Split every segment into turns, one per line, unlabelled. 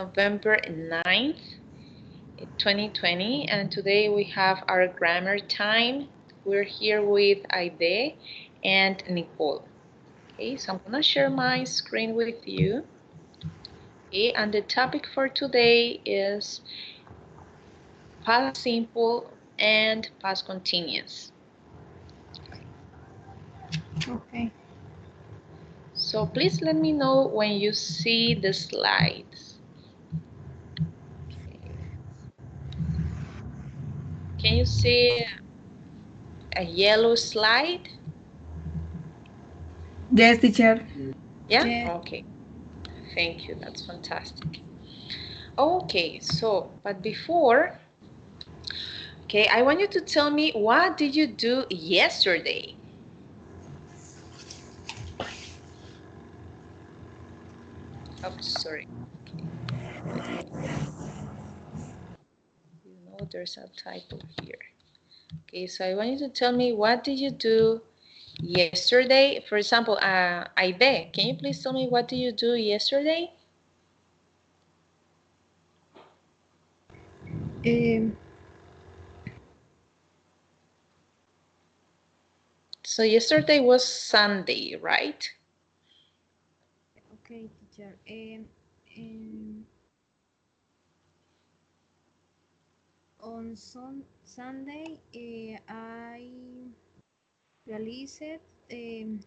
November 9th, 2020, and today we have our grammar time. We're here with Aide and Nicole. Okay, so I'm gonna share my screen with you. Okay, and the topic for today is past simple and past continuous.
Okay.
So please let me know when you see the slides. Okay. Can you see a yellow slide?
Yes, teacher.
Yeah?
Yes.
Okay. Thank you. That's fantastic. Okay, so, but before, okay, I want you to tell me what did you do yesterday? Oh, sorry. Okay. You know there's a typo here. Okay, so I want you to tell me what did you do yesterday? For example, Aide, can you please tell me what did you do yesterday?
Um,
So yesterday was Sunday, right?
okay, teacher. On Sunday, I realized an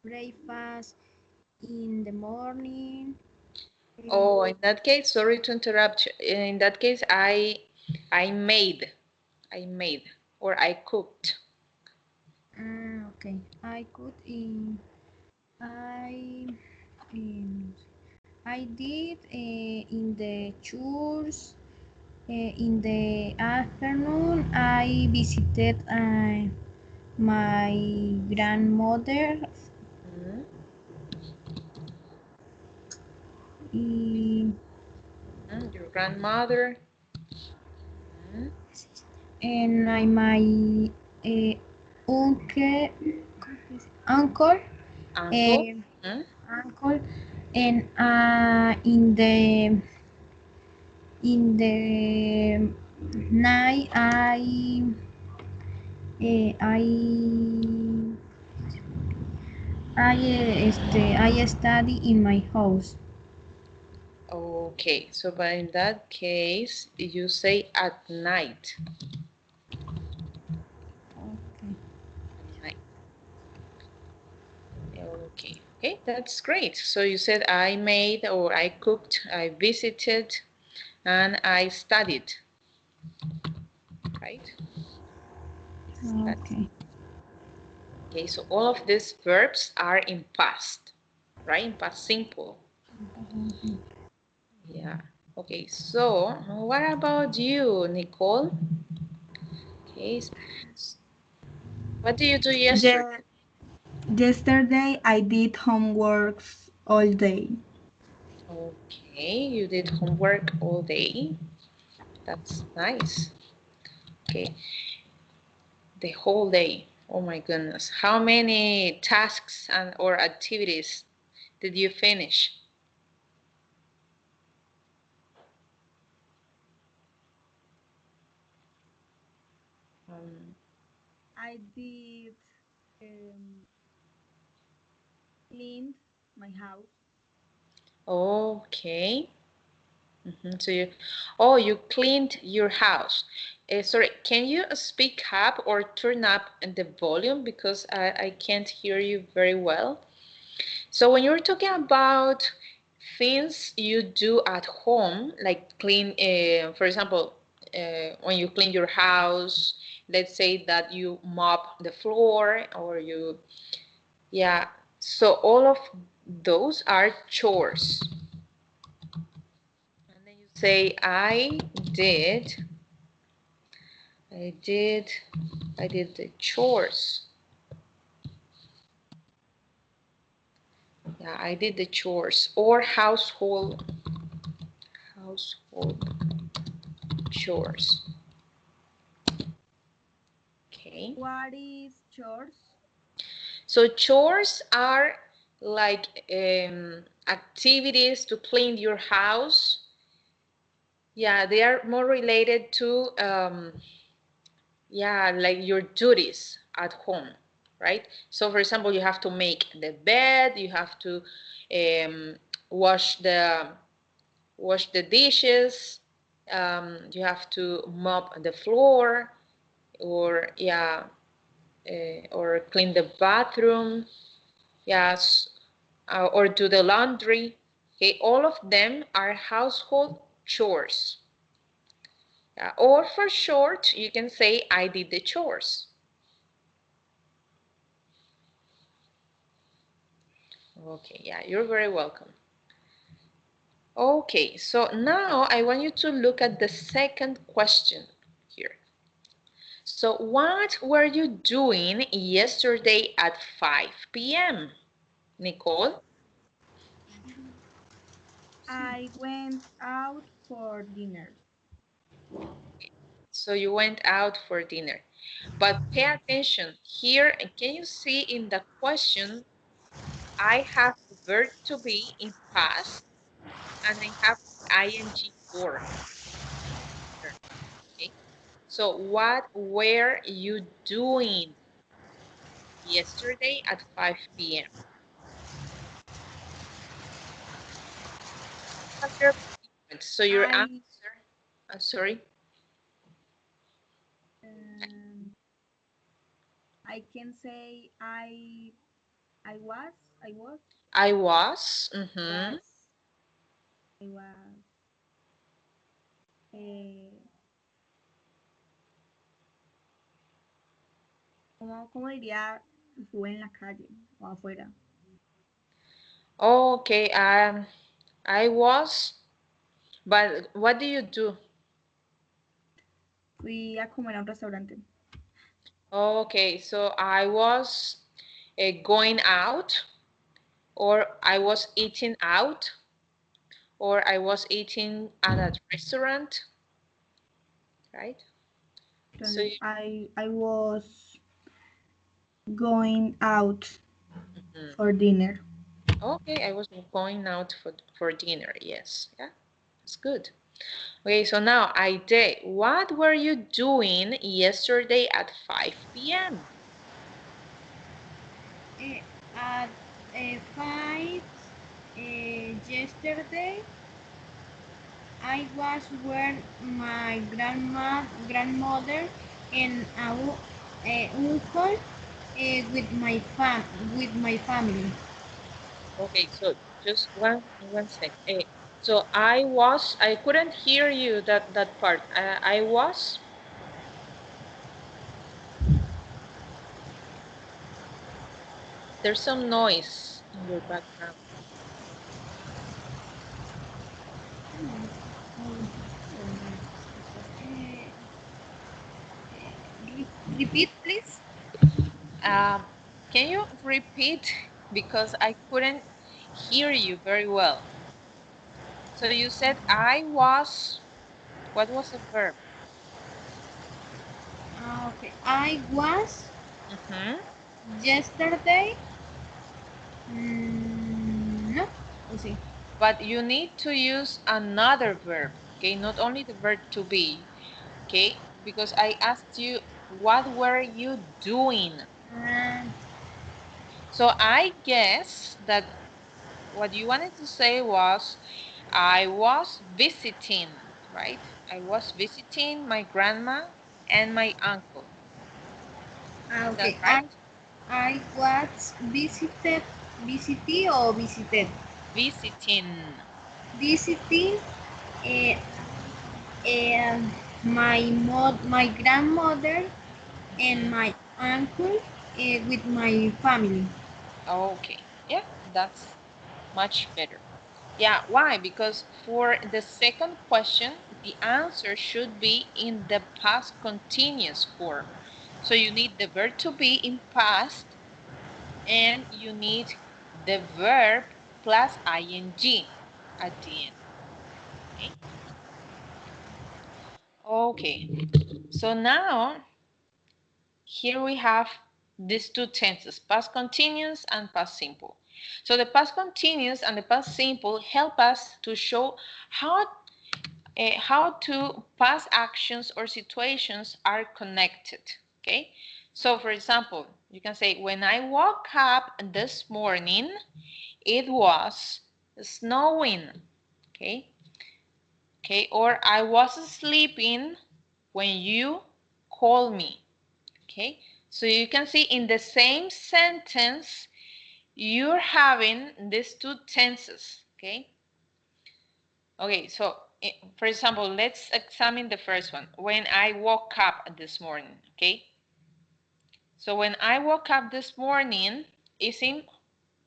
breakfast in the morning.
Oh, in that case, sorry to interrupt you. In that case, I made, I made, or I cooked.
Okay. I um, I did in the church. In the afternoon, I visited my grandmother.
Mm,
eh,
your grandmother. Mm,
and my uh, uncle, uncle,
uncle.
uh,
Mm,
uncle, and in the night, I I study in my house.
okay, so but in that case, you say at night.
Okay.
At night. Okay, okay, that's great. So you said I made or I cooked, I visited, and I studied, right? Studied.
Okay.
Okay, so all of these verbs are in past, right? In past simple. Yeah. Okay, so what about you, Nicole? Okay, what did you do yesterday?
Ye- Yesterday I did homeworks all day.
Okay, you did homework all day. That's nice. Okay, the whole day. Oh my goodness. How many tasks and or activities did you finish? Um,
I did um, clean my house.
okay. So oh, you cleaned your house. Sorry, can you speak up or turn up the volume because I can't hear you very well. So when you're talking about things you do at home, like clean, for example, when you clean your house, let's say that you mop the floor or you, yeah. So all of those are chores. And then you say, did, I did, I did the chores. Yeah, I did the chores or household chores. Okay.
What is chores?
So chores are like activities to clean your house. Yeah, they are more related to yeah, like your duties at home, right? So for example, you have to make the bed, you have to um, wash the dishes, you have to mop the floor, or yeah, or clean the bathroom, yes, or do the laundry. Okay, all of them are household chores. Or for short, you can say I did the chores. Okay, yeah, you're very welcome. Okay, so now I want you to look at the second question here. So what were you doing yesterday at 5 p.m., Nicole?
I went out for dinner.
So you went out for dinner. But pay attention here. Can you see in the question, I have the verb to be in past and I have the ing form here. Okay. So what were you doing yesterday at 5 p.m.? A verb sequence. So your
I
answer, sorry,
um, I can say I was I was
I was.
was I was eh, ¿cómo diría estuve en la calle o afuera?
Okay, I was, but what do you do?
Fui a comer a un restaurante.
Okay, so I was going out, or I was eating out, or I was eating at a restaurant, right? So,
Entonces I was going out
mm,
for dinner.
okay, I was going out for dinner. Yes, yeah, that's good. Okay, so now Aide, what were you doing yesterday at 5 p.m.?
At 5 yesterday, I was with my grandmother and our uncle with my family.
Okay, so just one sec. So I couldn't hear you that part. I was. There's some noise in your background.
Uh, Repeat, please.
Um, can you repeat because I couldn't hear you very well. So you said I was. What was the verb?
Okay. I was
Mm-hmm.
yesterday. No. Oh, sí.
But you need to use another verb. Okay, not only the verb to be. Okay, because I asked you, what were you doing?
Uh,
So I guess that what you wanted to say was, I was visiting, right? I was visiting my grandma and my uncle. Is that
okay.
right?
I was visited
Visiting.
visiting uh, uh, my grandmother and
Mhm.
my uncle with my family.
Okay, yeah, that's much better. Yeah, why? Because for the second question, the answer should be in the past continuous form. So you need the verb to be in past and you need the verb plus ing at the end. Okay. Okay. So now here we have these two tenses, past continuous and past simple. So the past continuous and the past simple help us to show how two past actions or situations are connected. Okay, so for example, you can say, when I woke up this morning, it was snowing. Okay, or I was sleeping when you called me. Okay, so you can see in the same sentence you're having these two tenses. Okay, so for example, let's examine the first one. When I woke up this morning. Okay, so when I woke up this morning is in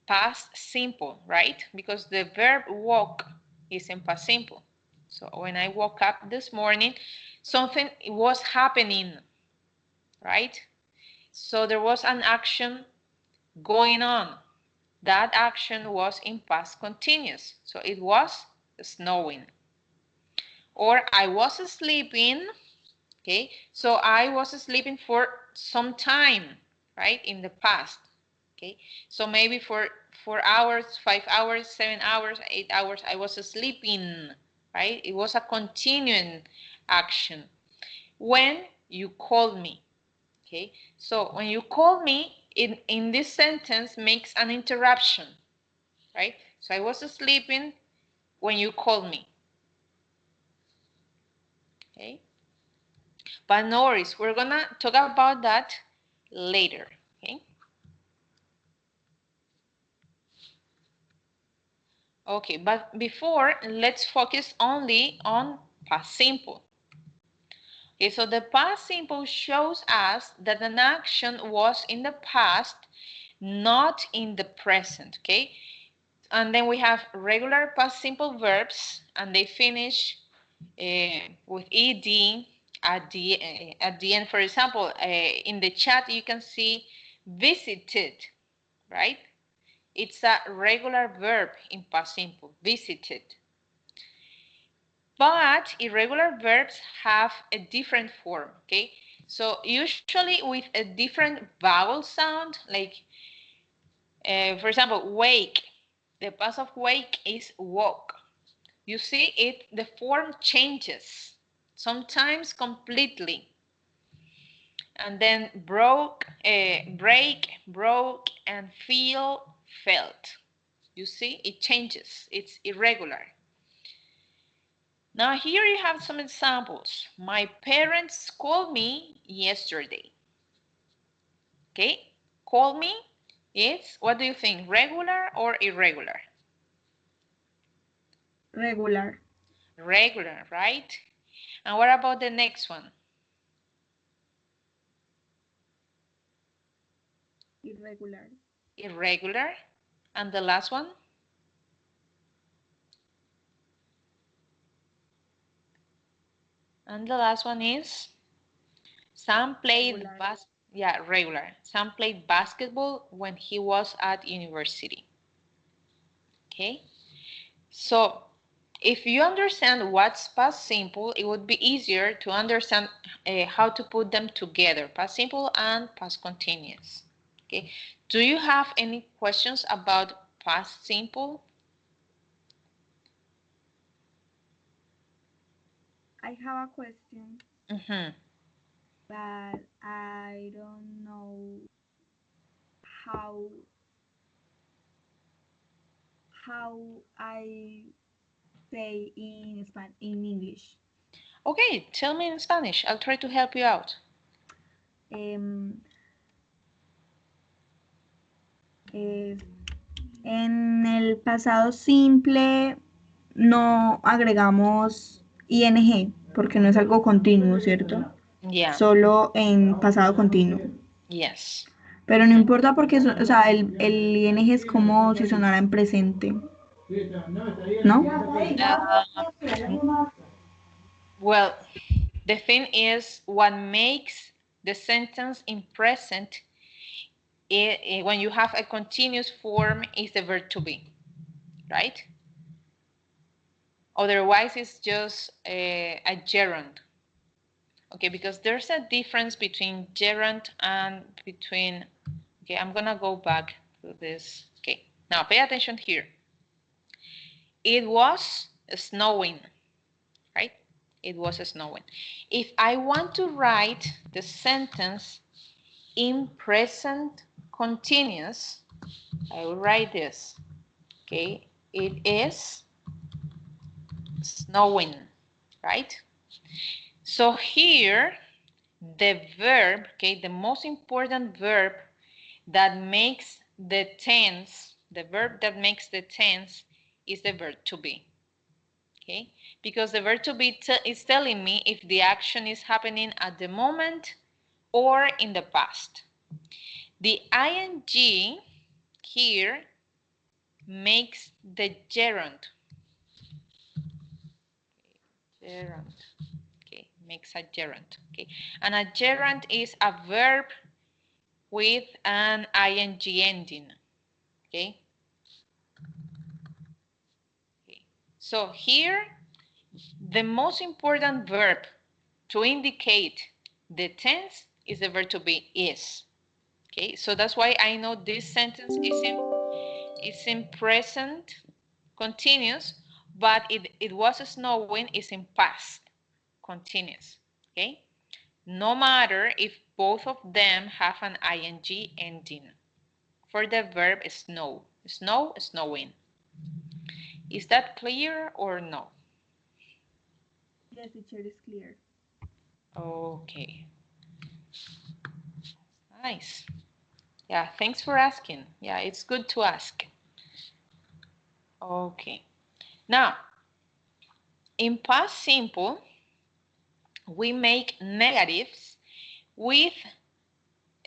past simple, right? Because the verb woke is in past simple. So when I woke up this morning, something was happening, right? So there was an action going on. That action was in past continuous. So it was snowing. Or I was sleeping. Okay, so I was sleeping for some time, right, in the past. Okay, so maybe for 4 hours, 5 hours, 7 hours, 8 hours, I was sleeping, right? It was a continuing action. When you called me. Okay, so when you call me, in this sentence makes an interruption, right? So I was sleeping when you called me. Okay, but no worries, we're gonna talk about that later. Okay, okay, but before, let's focus only on past simple. Okay, so the past simple shows us that an action was in the past, not in the present. Okay, and then we have regular past simple verbs, and they finish with ed at the end. For example, in the chat you can see visited, right? It's a regular verb in past simple, visited. But irregular verbs have a different form. Okay, so usually with a different vowel sound, like for example, wake. The past of wake is woke. You see it, the form changes, sometimes completely. And then break, broke, and feel, felt. You see, it changes, it's irregular. Now here you have some examples. My parents called me yesterday. Okay, call me is, what do you think, regular or irregular?
Regular.
Regular, right? And what about the next one?
Irregular.
Irregular. And the last one? And the last one is Sam played regular. Sam played basketball when he was at university. Okay? So, if you understand what's past simple, it would be easier to understand how to put them together, past simple and past continuous. Okay? Do you have any questions about past simple?
I have a question,
Mm-hmm.
but I don't know how I say in English.
Okay, tell me in Spanish. I'll try to help you out.
Em, eh, en el pasado simple no agregamos ing porque no es algo continuo, ¿cierto?
Yeah.
Solo en pasado continuo.
Yes.
Pero no importa porque, o sea, el ing es como si sonara en presente, ¿no?
Well, the thing is, what makes the sentence in present when you have a continuous form is the verb to be, right? Otherwise, it's just a gerund. Okay, because there's a difference between gerund and between. Okay, I'm gonna go back to this. Okay. Now pay attention here. It was snowing, right? It was snowing. If I want to write the sentence in present continuous, I will write this, okay? It is snowing, right? So here, the verb, okay, the most important verb that makes the tense, the verb that makes the tense is the verb to be, okay? Because the verb to be is telling me if the action is happening at the moment or in the past. The ing here makes the gerund. Gerund. Okay, makes a gerund. Okay, and a gerund is a verb with an ing ending. Okay. Okay. So here, the most important verb to indicate the tense is the verb to be is. Okay, so that's why I know this sentence is in present continuous, but it was snowing is in past continuous. Okay, no matter if both of them have an ing ending. For the verb snow, snow, snowing. Is that clear or no?
Yes, teacher, is clear.
Okay, nice. Yeah, thanks for asking. Yeah, it's good to ask. Okay, now in past simple, we make negatives with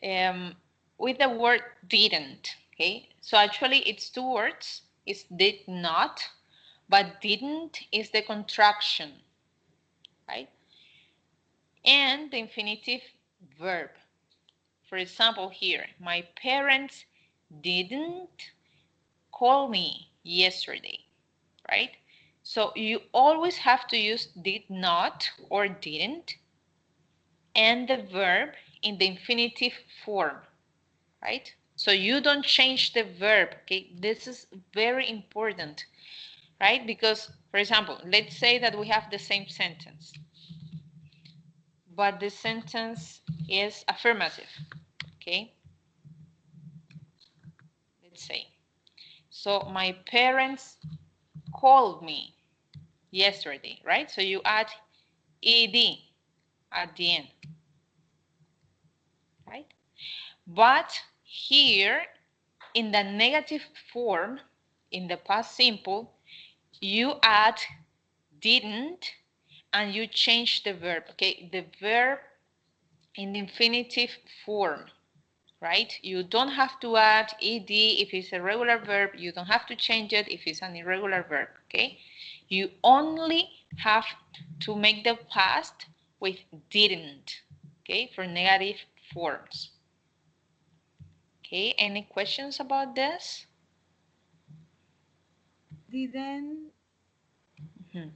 the word didn't. Okay, so actually it's two words. It's did not, but didn't is the contraction, right? And the infinitive verb. For example, here, my parents didn't call me yesterday, right? So you always have to use did not or didn't and the verb in the infinitive form, right? So you don't change the verb, okay? This is very important, right? Because, for example, let's say that we have the same sentence, but the sentence is affirmative, okay? Let's say. So my parents called me yesterday, right? So you add ed at the end, right? But here in the negative form, in the past simple, you add didn't and you change the verb, okay? The verb in the infinitive form, right? You don't have to add ed if it's a regular verb. You don't have to change it if it's an irregular verb, okay? You only have to make the past with didn't, okay, for negative forms. Okay, any questions about this?
Didn't
Mhm.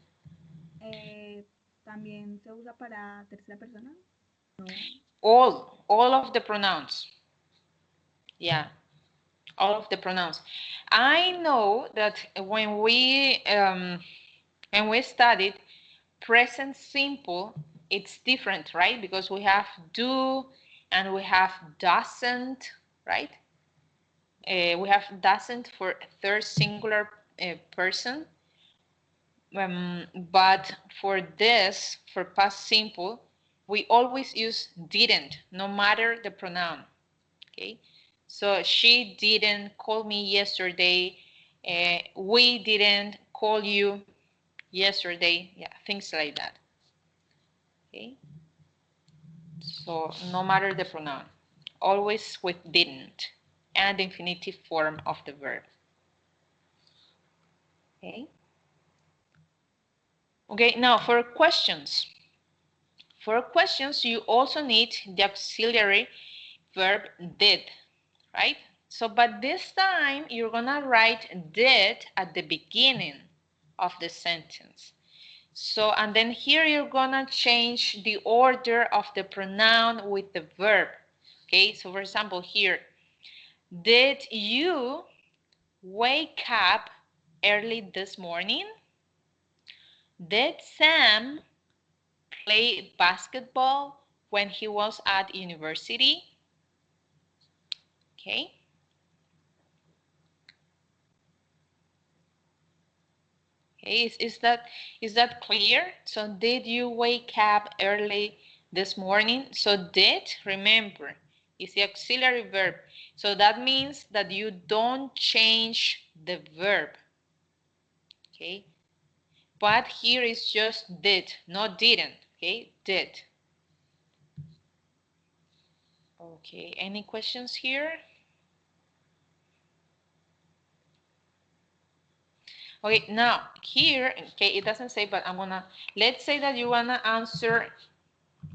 también se usa para tercera persona. No.
All of the pronouns. Yeah, all of the pronouns. I know that when we studied present simple, it's different, right? Because we have do and we have doesn't, right? We have doesn't for third singular person. But for this, for past simple, we always use didn't, no matter the pronoun. Okay, so she didn't call me yesterday. We didn't call you yesterday. Yeah, things like that. Okay, so no matter the pronoun, always with didn't and the infinitive form of the verb. Okay. Okay, now for questions. For questions, you also need the auxiliary verb did, right? So, but this time you're gonna write did at the beginning of the sentence. So, and then here you're gonna change the order of the pronoun with the verb. Okay, so for example, here, did you wake up early this morning? Did Sam play basketball when he was at university? Okay. Okay, is that clear? So did you wake up early this morning? So did, remember, is the auxiliary verb. So that means that you don't change the verb. Okay. But here is just did, not didn't. Okay, did. Okay, any questions here? Okay, now here, okay, it doesn't say, but let's say that you wanna answer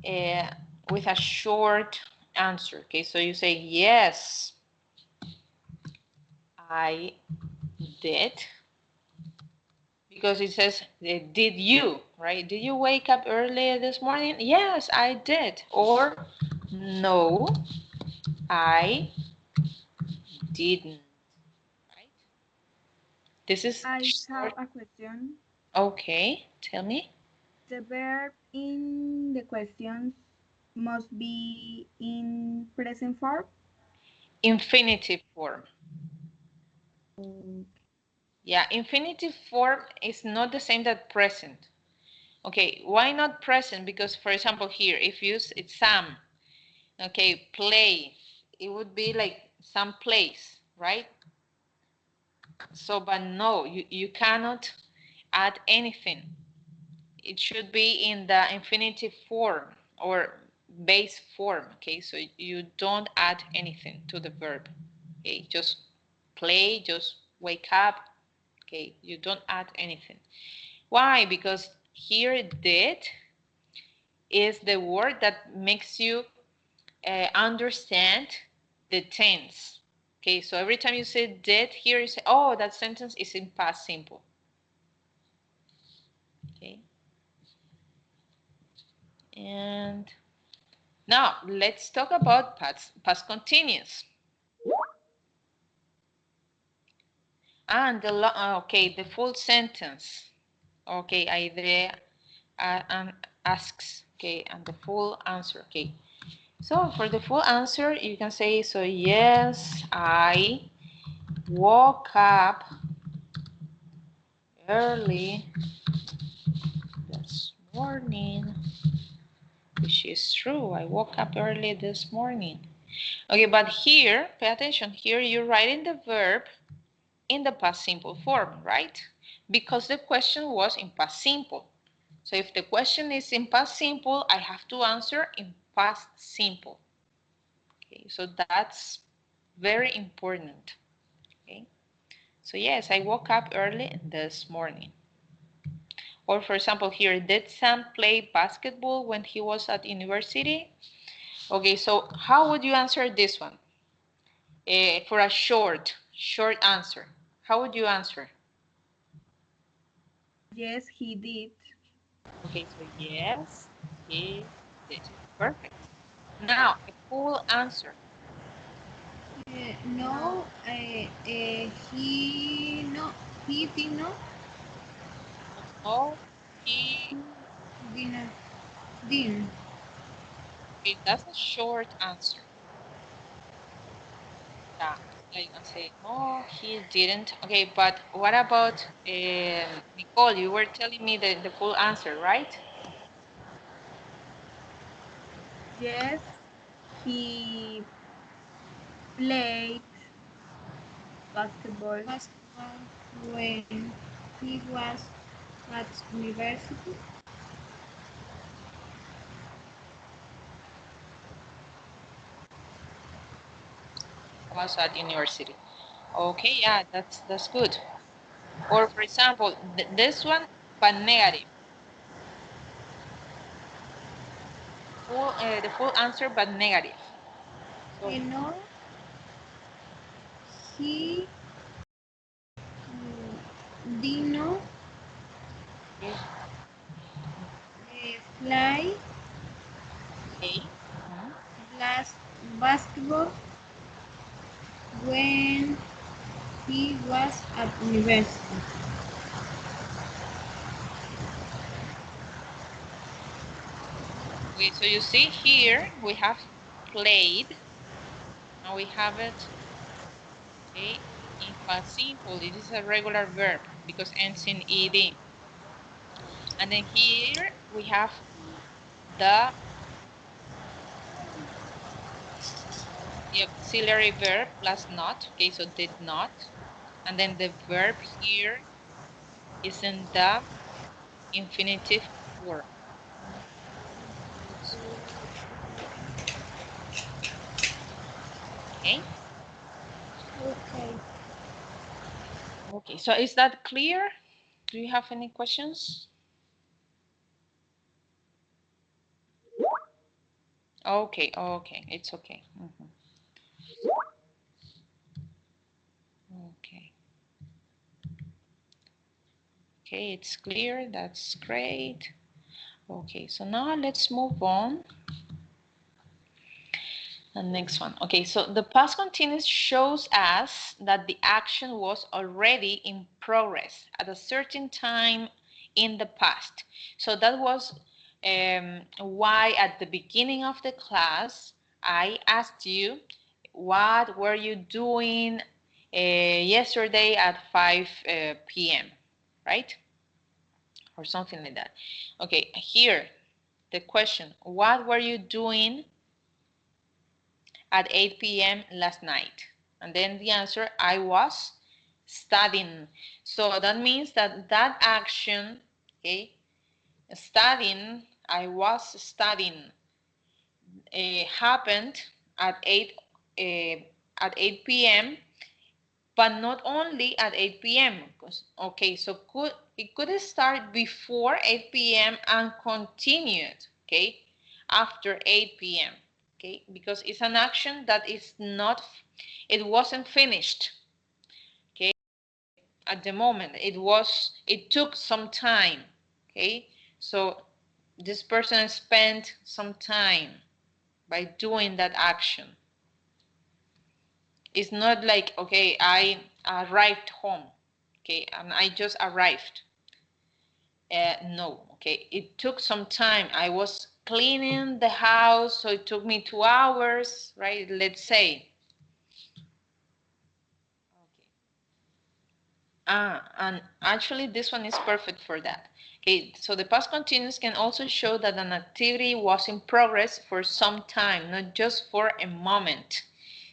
uh, with a short answer. Okay, so you say, yes, I did. Because it says, did you, right? Did you wake up early this morning? Yes, I did. Or, no, I didn't. Right? This is
I have
short.
a question.
Okay, tell me.
The verb in the questions must be in present form.
Infinitive form.
Mm,
Yeah, infinitive form is not the same that present. Okay, why not present? Because, for example, here, if you it's Sam, okay, play, it would be like some place, right? So, but no, you cannot add anything. It should be in the infinitive form or base form, okay? So you don't add anything to the verb, okay? Just play, just wake up, okay? You don't add anything. Why? Because here did is the word that makes you understand the tense. Okay, so every time you say did here, you say, oh, that sentence is in past simple. Okay, and now let's talk about past continuous. And okay, the full sentence. Okay, Aide asks. Okay, and the full answer. Okay, so for the full answer, you can say, so yes, I woke up early this morning, which is true. I woke up early this morning. Okay, but here, pay attention. Here you're writing the verb in the past simple form, right? Because the question was in past simple. So if the question is in past simple, I have to answer in past simple. Okay, so that's very important. Okay, so yes, I woke up early this morning. Or for example here, did Sam play basketball when he was at university? Okay, so how would you answer this one? For a short answer, how would you answer?
yes, he did.
Okay, so yes, he did. Perfect. Now, a full answer.
No, he did not.
No, he
Did not. Didn't.
okay, that's a short answer. Yeah, like you can say, no, he didn't. Okay, but what about Nicole? You were telling me the full answer, right?
Yes, he played basketball. Basketball when he was at university.
Was at university. Okay, yeah, that's good. Or for example, this one, but negative. The full answer, but negative. So,
No, he did not
okay.
play
Okay. Mhm.
basketball when He was at university.
Okay, so you see here we have played and we have it, okay, in past simple. It is a regular verb because ends in ed. And then here we have the auxiliary verb plus not. Okay, so did not. And then the verb here is in the infinitive form. Okay.
Okay.
Okay, so is that clear? Do you have any questions? Okay, okay, it's okay. Okay. Okay, it's clear. That's great. Okay, so now let's move on. The next one. Okay, so the past continuous shows us that the action was already in progress at a certain time in the past. So that was why at the beginning of the class, I asked you, what were you doing yesterday at 5 p.m., right? Or something like that. Okay, here, the question, what were you doing at 8 p.m. last night? And then the answer, I was studying. So that means that that action, okay, studying, I was studying, happened at 8 p.m., but not only at 8 p.m. Okay, so it could start before 8 p.m. and continued, okay, after 8 p.m. Okay, because it's an action that is not, it wasn't finished, okay, at the moment. It took some time, okay, so this person spent some time by doing that action. It's not like, okay, I arrived home, okay, and I just arrived. No, okay, it took some time. I was cleaning the house, so it took me 2 hours, right? Let's say. Okay. And actually this one is perfect for that. Okay, so the past continuous can also show that an activity was in progress for some time, not just for a moment.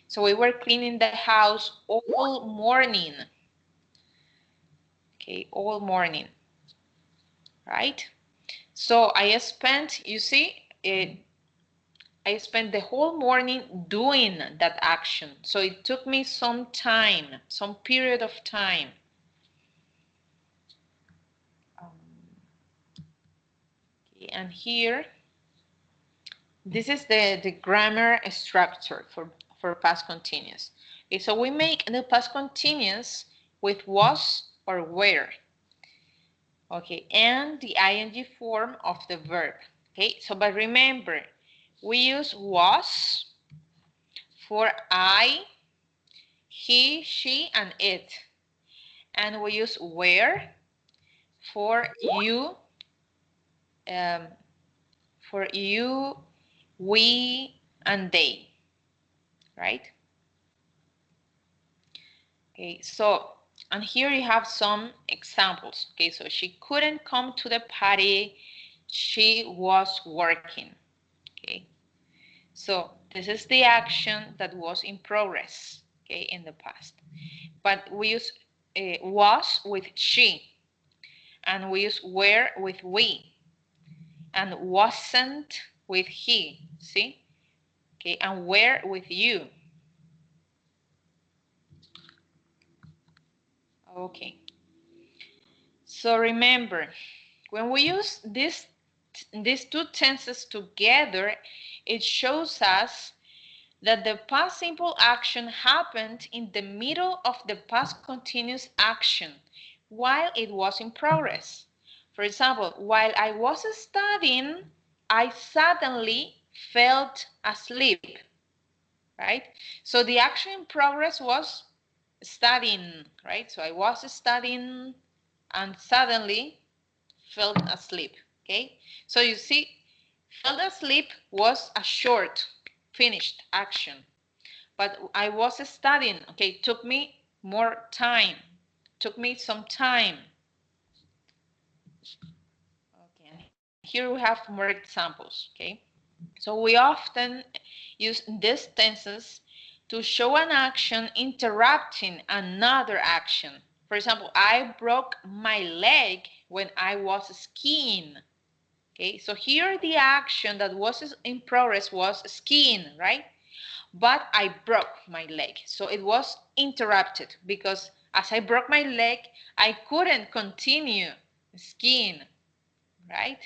So we were cleaning the house all morning. Okay, all morning, right? So I spent, you see, I spent the whole morning doing that action. So it took me some time, some period of time. Okay, and here, this is the grammar structure for past continuous. Okay, so we make the past continuous with was or were. Okay, and the ing form of the verb. Okay, so but remember, we use was for I, he, she, and it. And we use were for um, you, we, and they, right? Okay, so, and here you have some examples. Okay, so she couldn't come to the party. She was working. Okay, so this is the action that was in progress, okay, in the past. But we use was with she, and we use were with we, and wasn't with he, see? Okay, and were with you. Okay, so remember, when we use these two tenses together, it shows us that the past simple action happened in the middle of the past continuous action while it was in progress. For example, while I was studying, I suddenly felt asleep, right? So the action in progress was studying, right? So I was studying and suddenly fell asleep, okay? So you see, fell asleep was a short, finished action. But I was studying, okay? Took me more time. Took me some time. Okay, and here we have more examples, okay? So we often use these tenses to show an action interrupting another action. For example, I broke my leg when I was skiing. Okay, so here the action that was in progress was skiing, right? But I broke my leg. So it was interrupted because as I broke my leg, I couldn't continue skiing, right?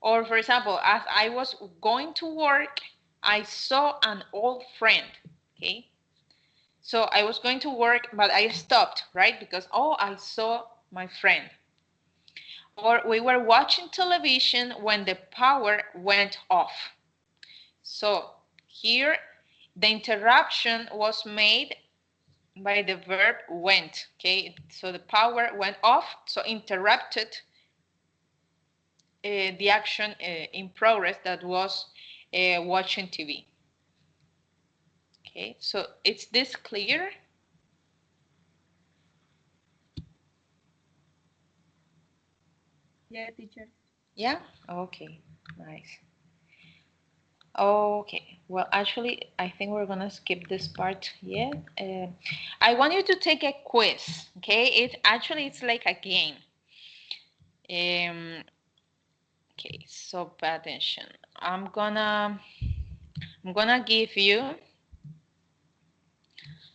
Or for example, as I was going to work, I saw an old friend, okay? So I was going to work, but I stopped, right? Because, oh, I saw my friend. Or we were watching television when the power went off. So here, the interruption was made by the verb went, okay? So the power went off, so interrupted the action in progress that was watching TV. Okay, so is this clear?
Yeah, teacher.
Yeah? Okay, nice. Okay, well, actually, I think we're gonna skip this part. Yeah. I want you to take a quiz, okay? It's like a game. Um, okay, so pay attention. I'm gonna give you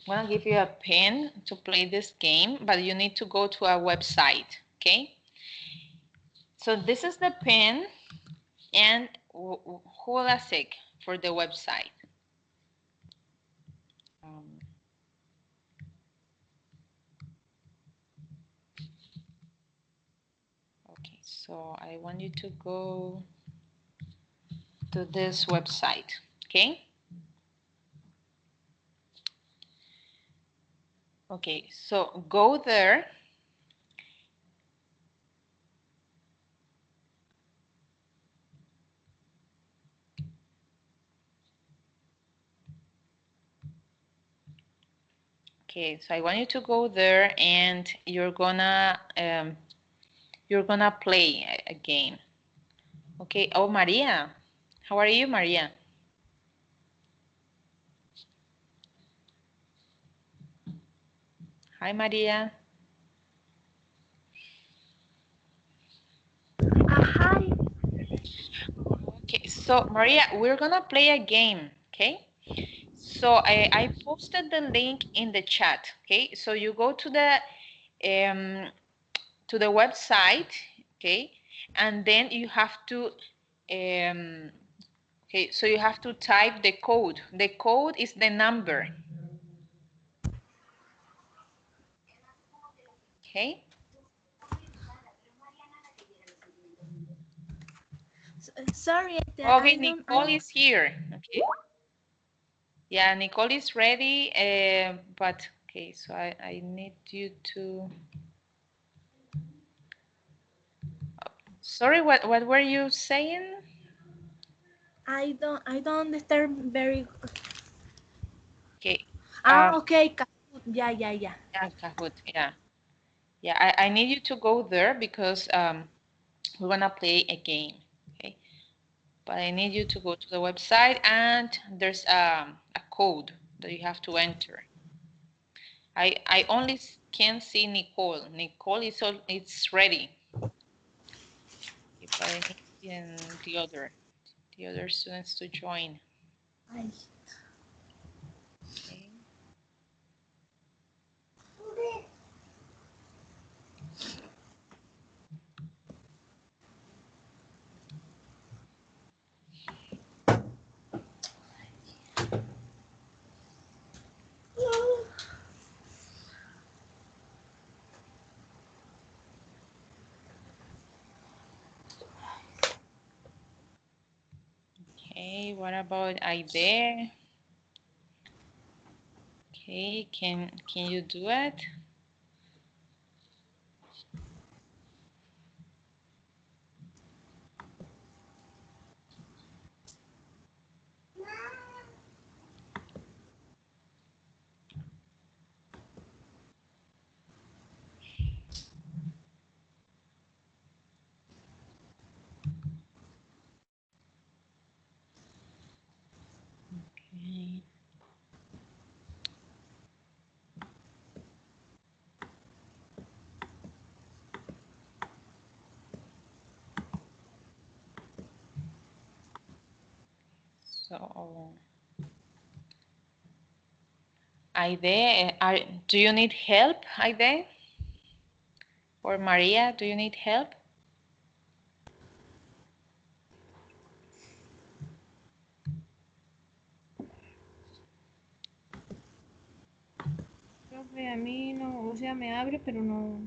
a pen to play this game, but you need to go to a website, okay? So this is the pen, and hold a sec for the website. Um, okay, so I want you to go to this website, okay? Okay, so go there. Okay, so I want you to go there, and you're gonna play a game. Okay. Oh, Maria, how are you, Maria? Hi, Maria.
Hi.
Okay, so Maria, we're gonna play a game. Okay. So I posted the link in the chat. Okay, so you go um, to the website. Okay, and then you have to okay, so you have to type the code. The code is the number. Okay.
Sorry,
Okay,
I don't.
Nicole is here. Okay. Yeah, Nicole is ready. But okay, so I need you to. Sorry, what were you saying?
I don't understand very.
Okay.
Ah, okay. Yeah, yeah, yeah.
Yeah, Kahoot. Yeah. Yeah, I need you to go there because we're gonna play a game. Okay. But I need you to go to the website, and there's a code that you have to enter. I only can see Nicole. Nicole is all it's ready. Okay, but I need the other students to join.
Ay.
Okay. Okay, what about Aide? Okay, can you do it? Okay. So, Aide, do you need help, Aide? Or Maria, do you need help?
Profe, a mí no, o sea, me abre, pero no,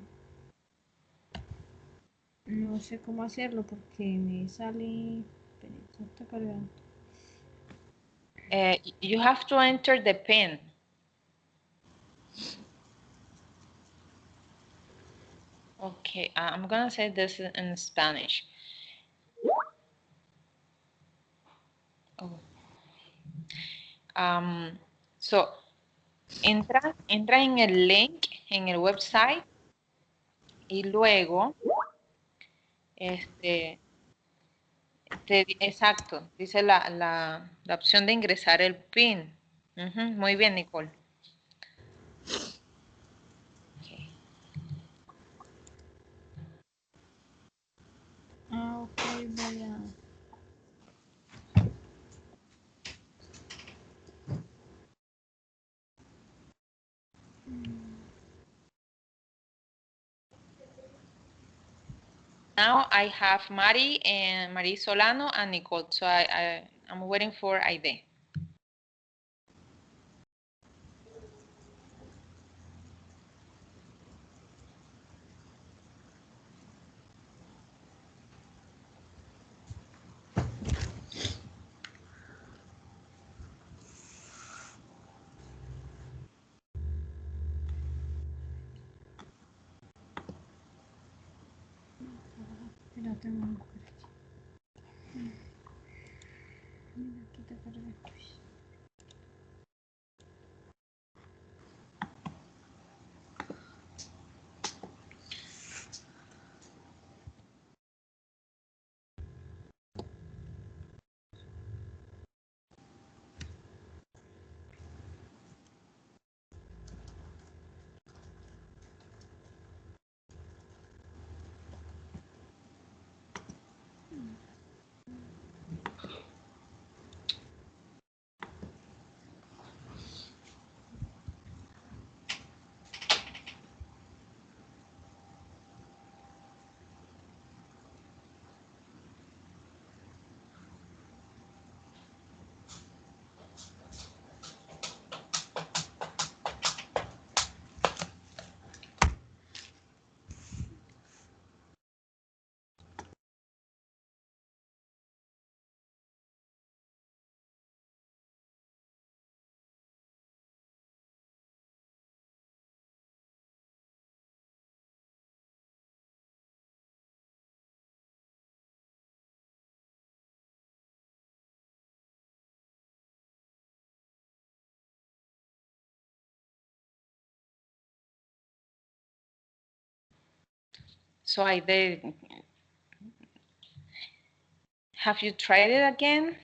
no sé cómo hacerlo porque me sale. Espere, ya está cargando.
You have to enter the pin. Okay, I'm gonna say this in Spanish. Oh. So, entra en el link en el website y luego, este, exacto, dice la opción de ingresar el PIN. Muy bien, Nicole. Okay.
Ah, ok, voy a.
Now I have Mari and Marie Solano and Nicole. So I'm waiting for Aide.
Espérate, voy a buscar aquí. Mira, aquí te cargué.
So Aide, have you tried it again?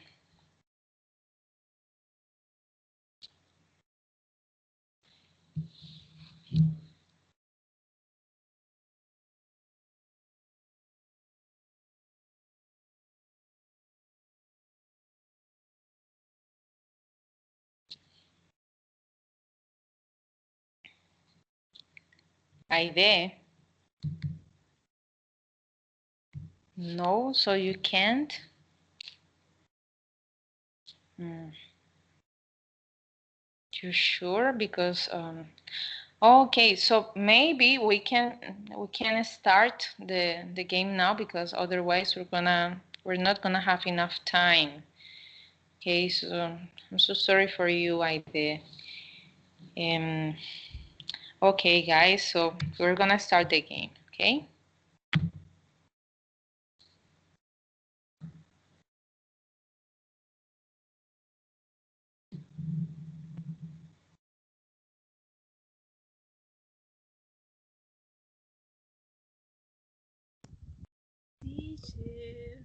Aide, no, so you can't. Mm, you sure? Because okay, so maybe we can start the game now because otherwise we're not gonna have enough time. Okay, so I'm so sorry for you, Aide. Um, okay, guys, so we're gonna start the game, okay?
Teacher,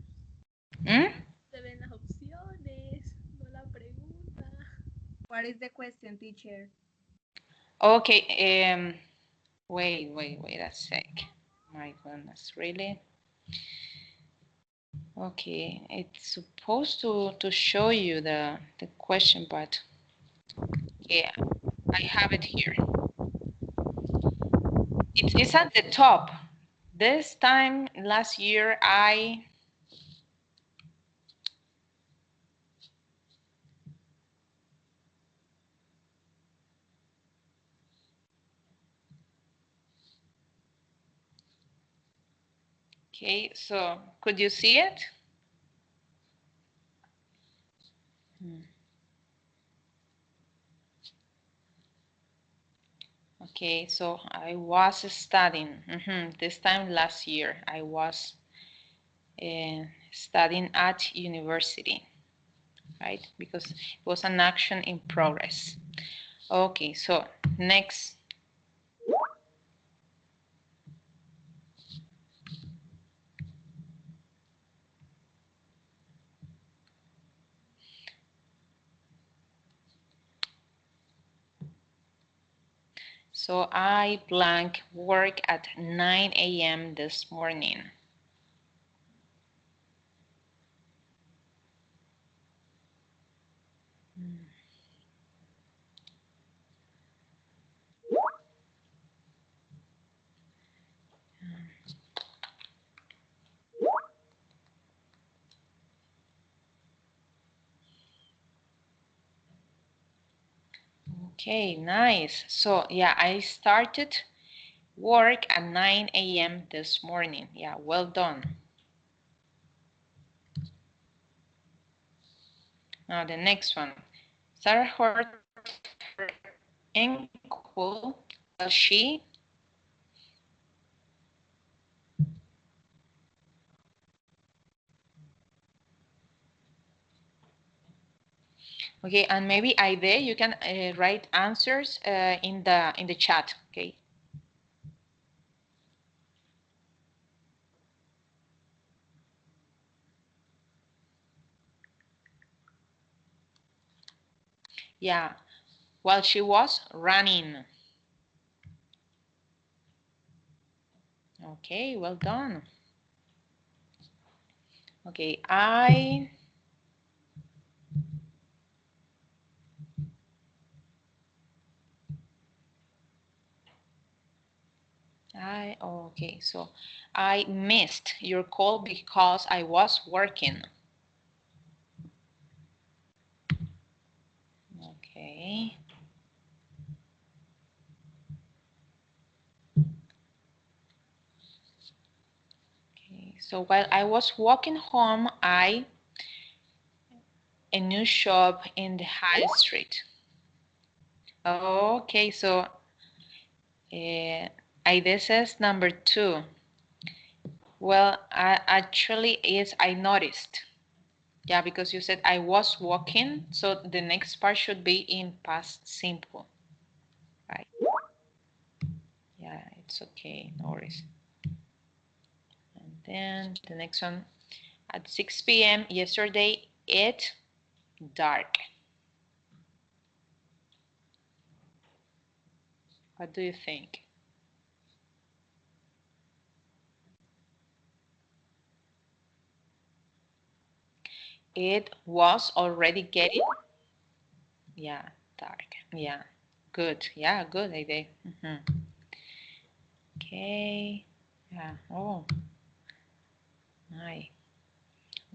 Hmm?
se ven las opciones, no la pregunta.
What is the question, teacher?
Okay, wait a sec. My goodness, really? Okay, it's supposed to show you the question, but yeah, I have it here. It's at the top. This time last year, okay, so could you see it? Okay, so I was studying this time last year. I was studying at university, right? Because it was an action in progress. Okay, so next. So I blank work at 9 a.m. this morning. Okay, nice. So yeah, I started work at 9 a.m. this morning. Yeah, well done. Now the next one. Sarah hurt her ankle while she. Okay, and maybe Aide, you can write answers in the chat. Okay. Yeah, while she was running. Okay, well done. Okay, okay, so I missed your call because I was working. Okay. Okay, so while I was walking home, a new shop in the high street. Okay, so this is number two. Well, actually is I noticed. Yeah, because you said I was walking, so the next part should be in past simple, right? Yeah, it's okay, no worries. And then the next one, at 6 p.m. yesterday, it dark. What do you think? It was already getting, yeah, dark. Yeah, good. Yeah, good idea. Okay. Yeah. Oh, nice.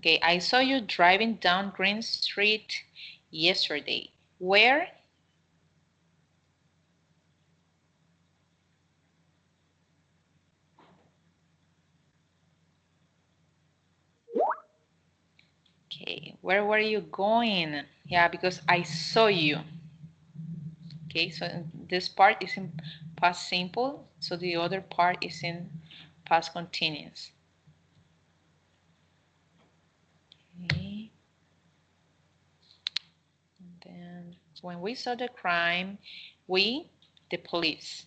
Okay, I saw you driving down Green Street yesterday. Where? Okay, where were you going? Yeah, because I saw you. Okay, so this part is in past simple, so the other part is in past continuous. Okay. And then when we saw the crime, we, the police.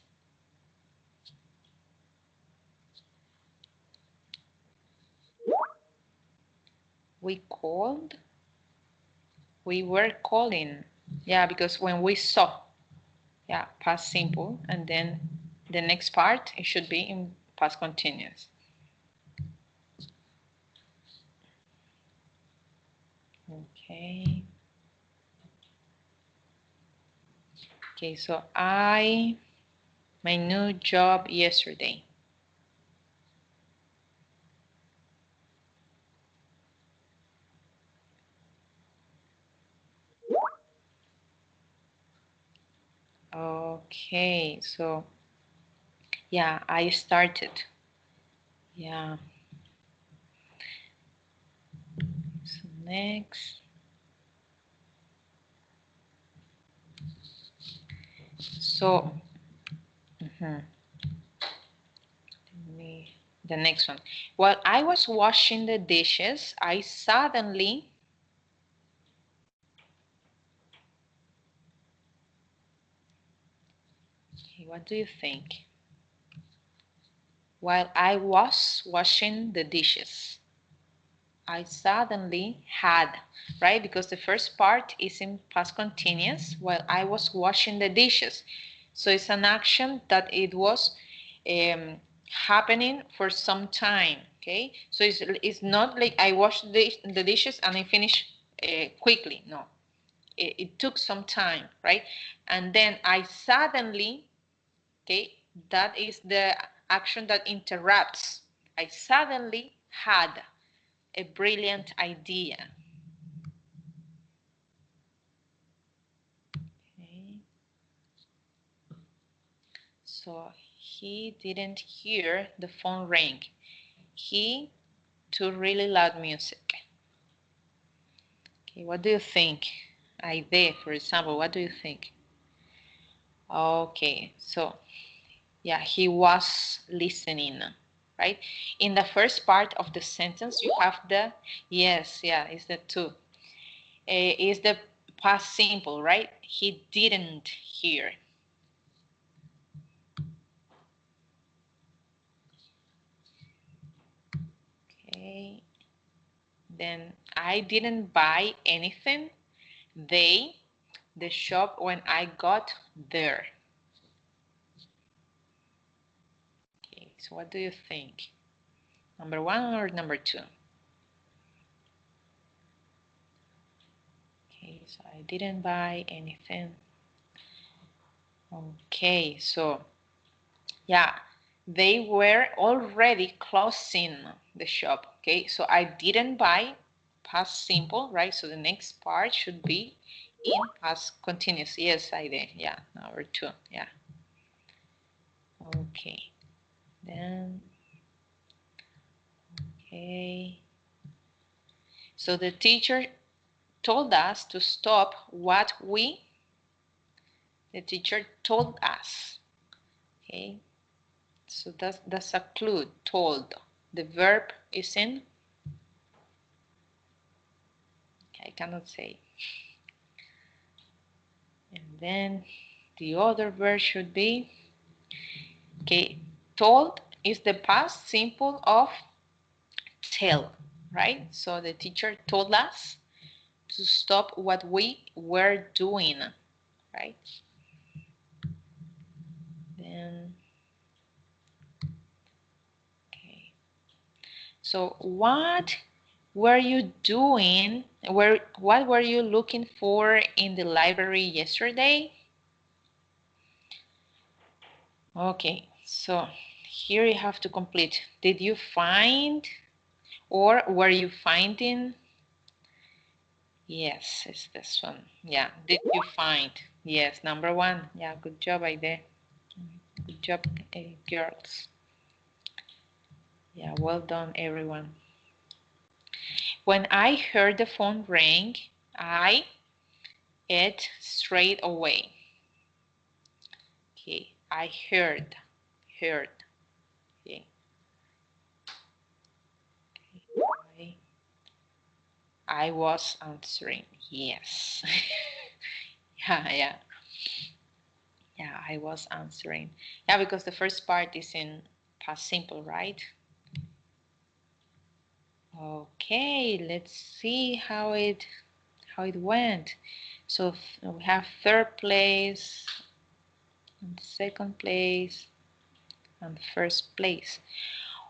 We called, we were calling. Yeah, because when we saw, yeah, past simple, and then the next part, it should be in past continuous. Okay. Okay, so my new job yesterday. Okay, so yeah, I started. Yeah. So next. So the next one. While I was washing the dishes, I suddenly. Okay, what do you think? While I was washing the dishes, I suddenly had, right? Because the first part is in past continuous while I was washing the dishes. So it's an action that it was happening for some time, okay? So it's not like I washed the dishes and I finished quickly, no. It took some time, right? And then I suddenly, okay, that is the action that interrupts. I suddenly had a brilliant idea. Okay. So he didn't hear the phone ring. He to really loud music. Okay, what do you think? Idea, for example, what do you think? Okay, so yeah, he was listening, right? In the first part of the sentence, you have the yes, yeah, it's the two. Is the past simple, right? He didn't hear. Okay. Then I didn't buy anything. They, the shop when I got there. Okay, so what do you think? Number one or number two? Okay, so I didn't buy anything. Okay, so yeah, they were already closing the shop. Okay, so I didn't buy past simple, right? So the next part should be in past continuous. Yes, I did. Yeah, number two. Yeah. Okay, then, okay. So the teacher told us to stop what the teacher told us. Okay, so that's a clue, told. The verb is in, I cannot say. And then the other verb should be, okay, told is the past simple of tell, right? So the teacher told us to stop what we were doing, right? Then, okay. So what were you doing? What were you looking for in the library yesterday? Okay, so here you have to complete. Did you find or were you finding? Yes, it's this one. Yeah, did you find? Yes, number one. Yeah, good job, Aide. Good job, girls. Yeah, well done, everyone. When I heard the phone ring, I ate straight away. Okay, I heard. Okay. I was answering. Yes. Yeah. I was answering. Yeah, because the first part is in past simple, right? Okay, let's see how it went. So we have third place, and second place, and first place.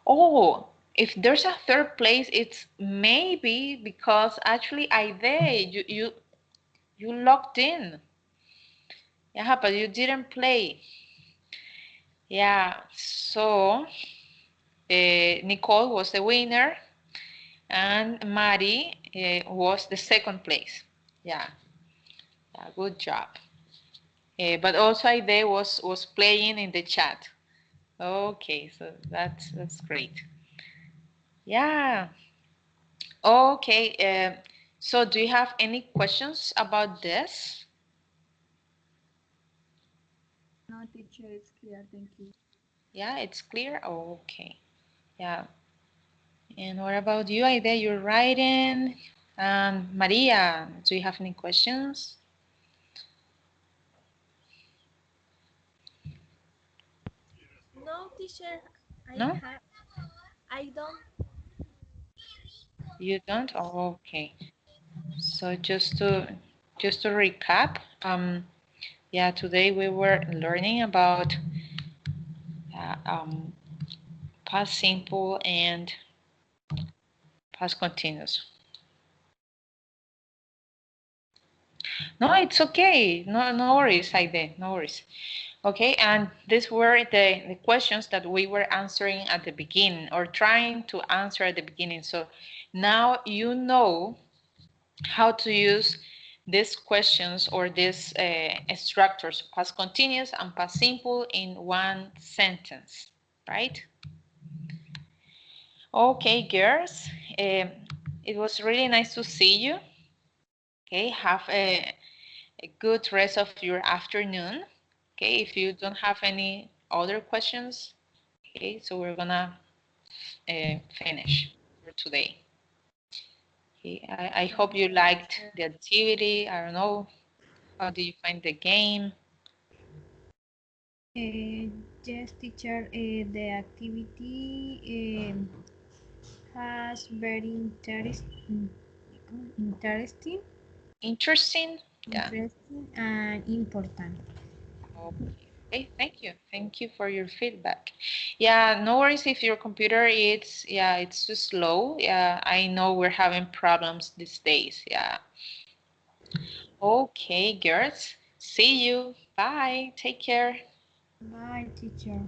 Oh, if there's a third place, it's maybe because actually you logged in. Yeah, but you didn't play. Yeah, so Nicole was the winner, and Mari was the second place. Yeah, good job. But also Aide was playing in the chat. Okay, so that's great. Yeah. Okay. So do you have any questions about this?
No, teacher, it's clear. Thank you.
Yeah, it's clear. Okay. Yeah. And what about you, Aide? You're writing. And Maria, do you have any questions?
No, teacher,
No?
I don't.
You don't? Oh, okay. So just to recap, yeah, today we were learning about uh, um, past simple and past continuous. No, it's okay. No worries, Aide. No worries. Okay, and these were the questions that we were answering at the beginning or trying to answer at the beginning. So now you know how to use these questions or these structures, past continuous and past simple in one sentence, right? Okay, girls, it was really nice to see you. Okay, have a good rest of your afternoon. Okay, if you don't have any other questions, okay, so we're gonna finish for today. Okay, I hope you liked the activity. I don't know, how do you find the game?
Yes, teacher, the activity has very interesting,
Interesting? Yeah.
interesting and important.
Okay, thank you. Thank you for your feedback. Yeah, no worries if your computer it's too slow. Yeah, I know we're having problems these days. Yeah. Okay, girls. See you. Bye. Take care.
Bye, teacher.